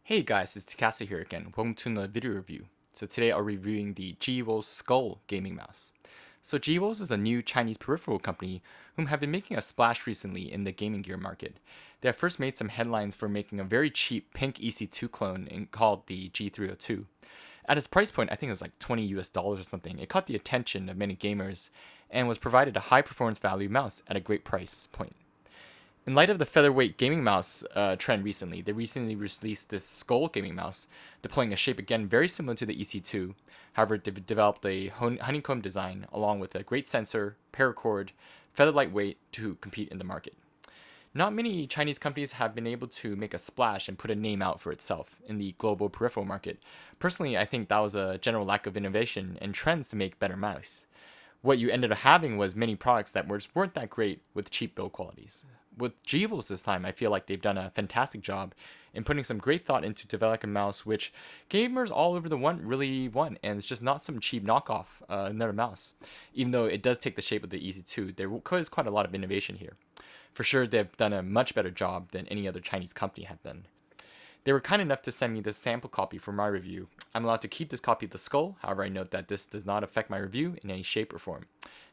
Hey guys, it's Takasta here again. Welcome to another video review. So today I'll be reviewing the G-Wol's Skoll gaming mouse. So G-Wol's is a new Chinese peripheral company whom have been making a splash recently in the gaming gear market. They have first made some headlines for making a very cheap pink EC2 clone called the G302. At its price point, I think it was like $20 or something, it caught the attention of many gamers and was provided a high performance value mouse at a great price point. In light of the featherweight gaming mouse trend recently, they recently released this Skoll gaming mouse, deploying a shape again very similar to the EC2. However, they've developed a honeycomb design along with a great sensor, paracord, feather lightweight to compete in the market. Not many Chinese companies have been able to make a splash and put a name out for itself in the global peripheral market. Personally, I think that was a general lack of innovation and trends to make better mice. What you ended up having was many products that weren't that great with cheap build qualities. With G-Wol's this time, I feel like they've done a fantastic job in putting some great thought into developing a mouse which gamers all over the world really want, and it's just not some cheap knockoff another mouse. Even though it does take the shape of the EC2, there is quite a lot of innovation here. For sure, they've done a much better job than any other Chinese company have done. They were kind enough to send me this sample copy for my review. I'm allowed to keep this copy of the Skoll, however I note that this does not affect my review in any shape or form.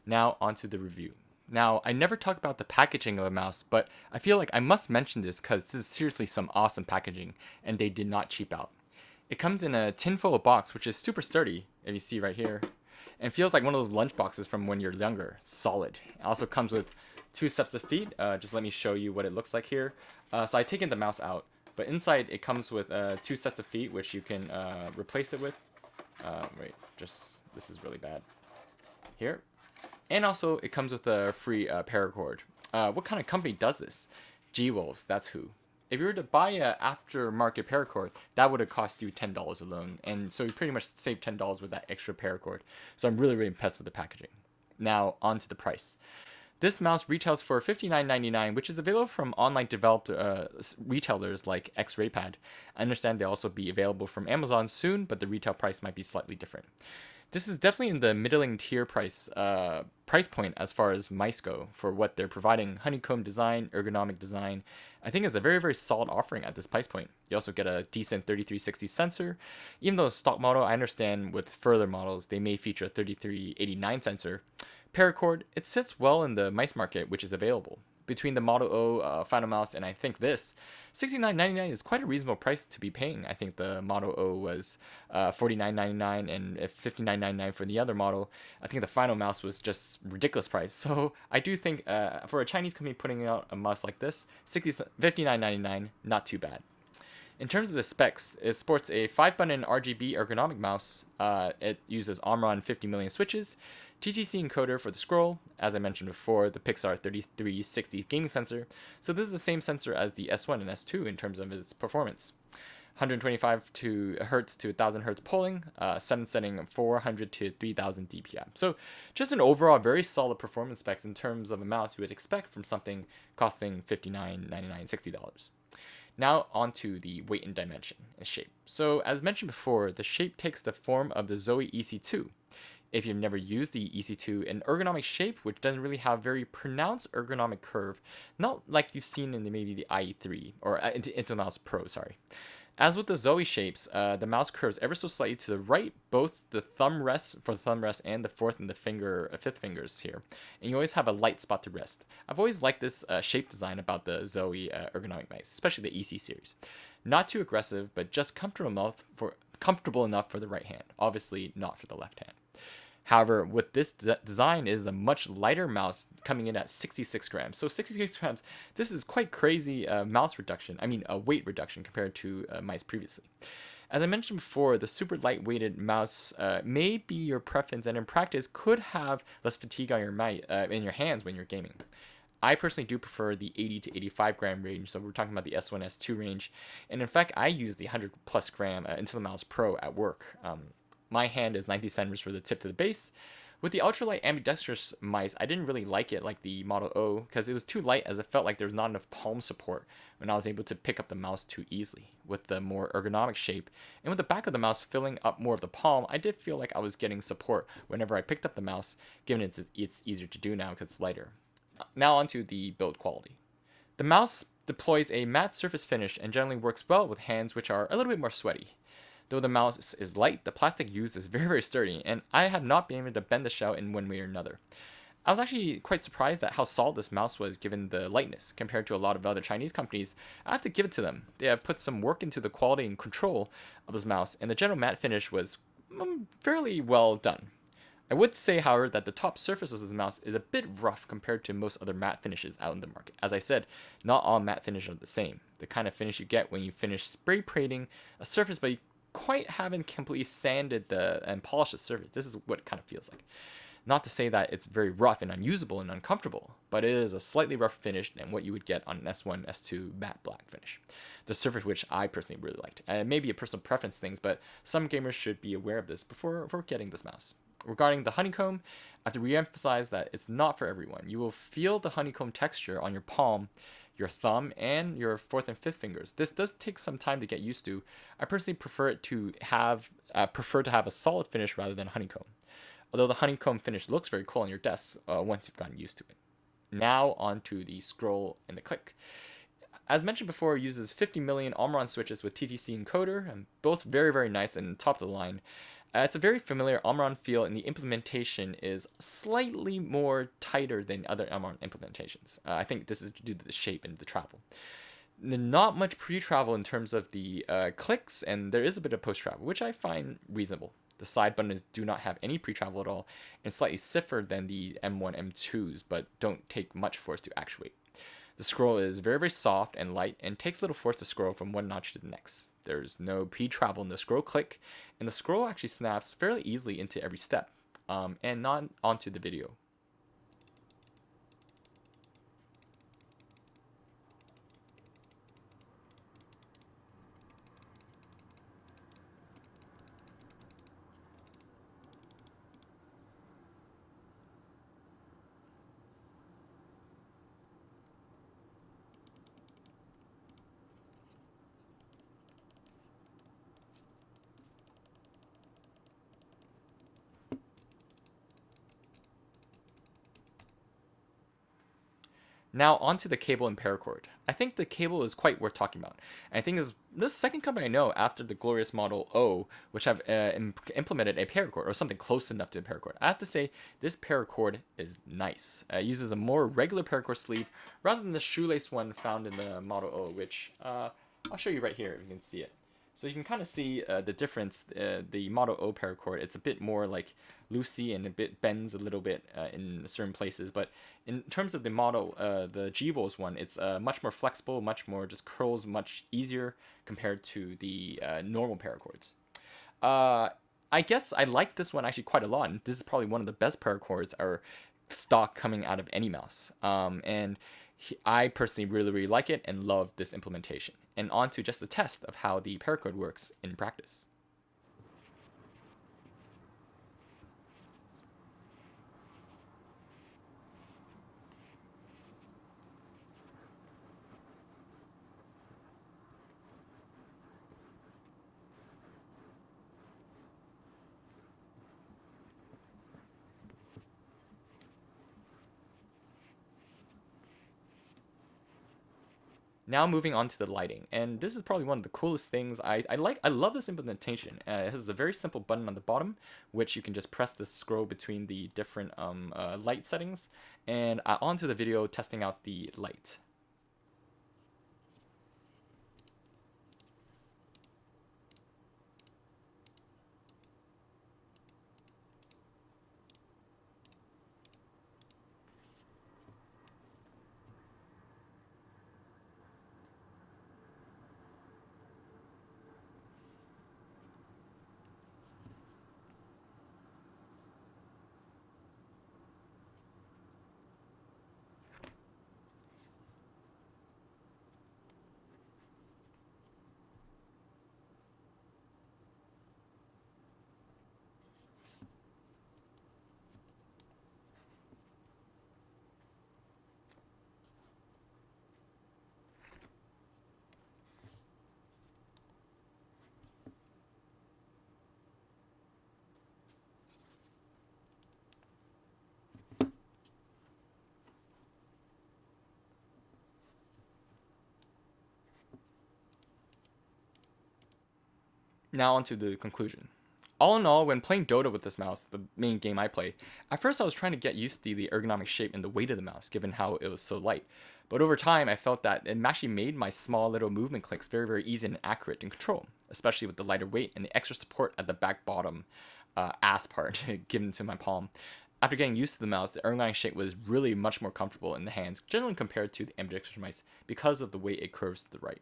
Now onto the review. Now, I never talk about the packaging of a mouse, but I feel like I must mention this because this is seriously some awesome packaging, and they did not cheap out. It comes in a tinfoil box, which is super sturdy, if you see right here, and feels like one of those lunch boxes from when you're younger. Solid. It also comes with two sets of feet. Just let me show you what it looks like here. So I taken the mouse out, but inside it comes with two sets of feet, which you can replace it with. This is really bad. Here. And also, it comes with a free paracord. What kind of company does this? G-Wolves, that's who. If you were to buy a aftermarket paracord, that would have cost you $10 alone. And so you pretty much save $10 with that extra paracord. So I'm really impressed with the packaging. Now, on to the price. This mouse retails for $59.99, which is available from online developed retailers like X-Raypad. I understand they'll also be available from Amazon soon, but the retail price might be slightly different. This is definitely in the middling tier price point as far as mice go for what they're providing. Honeycomb design, ergonomic design. I think it's a very, very solid offering at this price point. You also get a decent 3360 sensor. Even though it's stock model, I understand with further models, they may feature a 3389 sensor. Paracord, it sits well in the mice market, which is available. Between the Model O Final Mouse and I think this, $69.99 is quite a reasonable price to be paying. I think the Model O was $49.99 and $59.99 for the other model. I think the Final Mouse was just ridiculous price. So I do think for a Chinese company putting out a mouse like this, $59.99, not too bad. In terms of the specs, it sports a 5-button RGB ergonomic mouse. It uses Omron 50 million switches, TTC encoder for the scroll, as I mentioned before, the Pixar 3360 gaming sensor. So this is the same sensor as the S1 and S2 in terms of its performance. 125 Hz to 1000 Hz polling, 7 setting 400 to 3000 DPI. So just an overall very solid performance specs in terms of a mouse you would expect from something costing $59.99, $60. Now onto the weight and dimension and shape. So as mentioned before, the shape takes the form of the Zoe EC2. If you've never used the EC2, an ergonomic shape which doesn't really have very pronounced ergonomic curve, not like you've seen in maybe the IE3 or Intel Mouse Pro, sorry. As with the Zoe shapes, the mouse curves ever so slightly to the right, both the thumb rest for the thumb rest and the fourth and the fifth fingers here. And you always have a light spot to rest. I've always liked this shape design about the Zoe ergonomic mice, especially the EC series. Not too aggressive, but just comfortable enough for the right hand. Obviously not for the left hand. However, with this design is a much lighter mouse coming in at 66 grams. So 66 grams, this is quite crazy weight reduction compared to mice previously. As I mentioned before, the super lightweighted mouse may be your preference and in practice could have less fatigue on in your hands when you're gaming. I personally do prefer the 80 to 85 gram range, so we're talking about the S1, S2 range. And in fact, I use the 100 plus gram Intel Mouse Pro at work. My hand is 90 centimeters for the tip to the base. With the ultralight ambidextrous mice, I didn't really like it like the Model O because it was too light as it felt like there was not enough palm support when I was able to pick up the mouse too easily. With the more ergonomic shape and with the back of the mouse filling up more of the palm, I did feel like I was getting support whenever I picked up the mouse, given it's easier to do now because it's lighter. Now onto the build quality. The mouse deploys a matte surface finish and generally works well with hands which are a little bit more sweaty. Though the mouse is light, the plastic used is very sturdy, and I have not been able to bend the shell in one way or another. I was actually quite surprised at how solid this mouse was given the lightness compared to a lot of other Chinese companies. I have to give it to them. They have put some work into the quality and control of this mouse, and the general matte finish was fairly well done. I would say, however, that the top surface of the mouse is a bit rough compared to most other matte finishes out in the market. As I said, not all matte finishes are the same. The kind of finish you get when you finish spray painting a surface, but you quite haven't completely sanded and polished the surface. This is what it kind of feels like. Not to say that it's very rough and unusable and uncomfortable, but it is a slightly rough finish than what you would get on an S1, S2 matte black finish. The surface which I personally really liked. And it may be a personal preference thing, but some gamers should be aware of this before getting this mouse. Regarding the honeycomb, I have to re-emphasize that it's not for everyone. You will feel the honeycomb texture on your palm, your thumb, and your fourth and fifth fingers. This does take some time to get used to. I personally prefer to have a solid finish rather than honeycomb. Although the honeycomb finish looks very cool on your desk once you've gotten used to it. Now on to the scroll and the click. As mentioned before, it uses 50 million Omron switches with TTC encoder, and both very nice and top of the line. It's a very familiar Omron feel, and the implementation is slightly more tighter than other Omron implementations. I think this is due to the shape and the travel. Not much pre-travel in terms of the clicks, and there is a bit of post-travel, which I find reasonable. The side buttons do not have any pre-travel at all, and slightly stiffer than the M1, M2s, but don't take much force to actuate. The scroll is very soft and light, and takes little force to scroll from one notch to the next. There's no pre-travel in the scroll click, and the scroll actually snaps fairly easily into every step, and not onto the video. Now onto the cable and paracord. I think the cable is quite worth talking about. And I think this second company I know after the glorious Model O, which have implemented a paracord or something close enough to a paracord. I have to say this paracord is nice. It uses a more regular paracord sleeve rather than the shoelace one found in the Model O, which I'll show you right here if you can see it. So you can kind of see the difference. The Model O paracord, it's a bit more like loosey and a bit bends a little bit in certain places. But in terms of the model, the G-Wolves one, it's much more flexible, much more just curls much easier compared to the normal paracords. I guess I like this one actually quite a lot. And this is probably one of the best paracords are stock coming out of any mouse. I personally really like it and love this implementation. And on to just a test of how the paracord works in practice. Now moving on to the lighting, and this is probably one of the coolest things. I love this implementation. It has a very simple button on the bottom, which you can just press the scroll between the different light settings, and onto the video testing out the light. Now onto the conclusion. All in all, when playing Dota with this mouse, the main game I play, at first I was trying to get used to the ergonomic shape and the weight of the mouse, given how it was so light. But over time, I felt that it actually made my small little movement clicks very, very easy and accurate in control, especially with the lighter weight and the extra support at the back bottom ass part given to my palm. After getting used to the mouse, the ergonomic shape was really much more comfortable in the hands, generally compared to the ambidextrous mice, because of the way it curves to the right.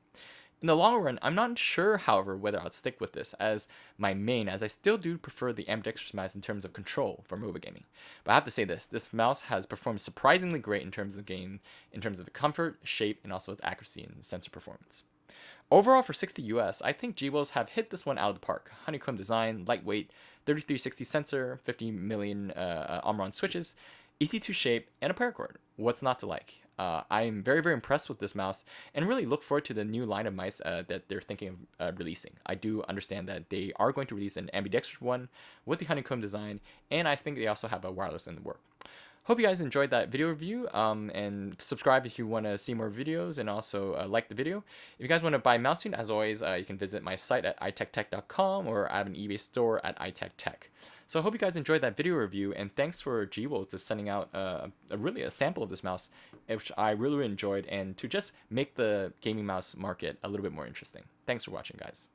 In the long run, I'm not sure, however, whether I'll stick with this as my main, as I still do prefer the ambidextrous mouse in terms of control for MOBA gaming. But I have to say this mouse has performed surprisingly great in terms of the game, in terms of the comfort, shape, and also its accuracy and sensor performance. Overall, for 60 US, I think G-Wolves have hit this one out of the park. Honeycomb design, lightweight, 3360 sensor, 50 million Omron switches, EC2 shape, and a paracord. What's not to like? I'm very, very impressed with this mouse and really look forward to the new line of mice that they're thinking of releasing. I do understand that they are going to release an ambidextrous one with the honeycomb design, and I think they also have a wireless in the work. Hope you guys enjoyed that video review, and subscribe if you want to see more videos, and also like the video. If you guys want to buy mousefeet, as always, you can visit my site at itech.com, or I have an eBay store at itech. So I hope you guys enjoyed that video review, and thanks for G-Wolves to sending out really a sample of this mouse, which I really enjoyed, and to just make the gaming mouse market a little bit more interesting. Thanks for watching, guys.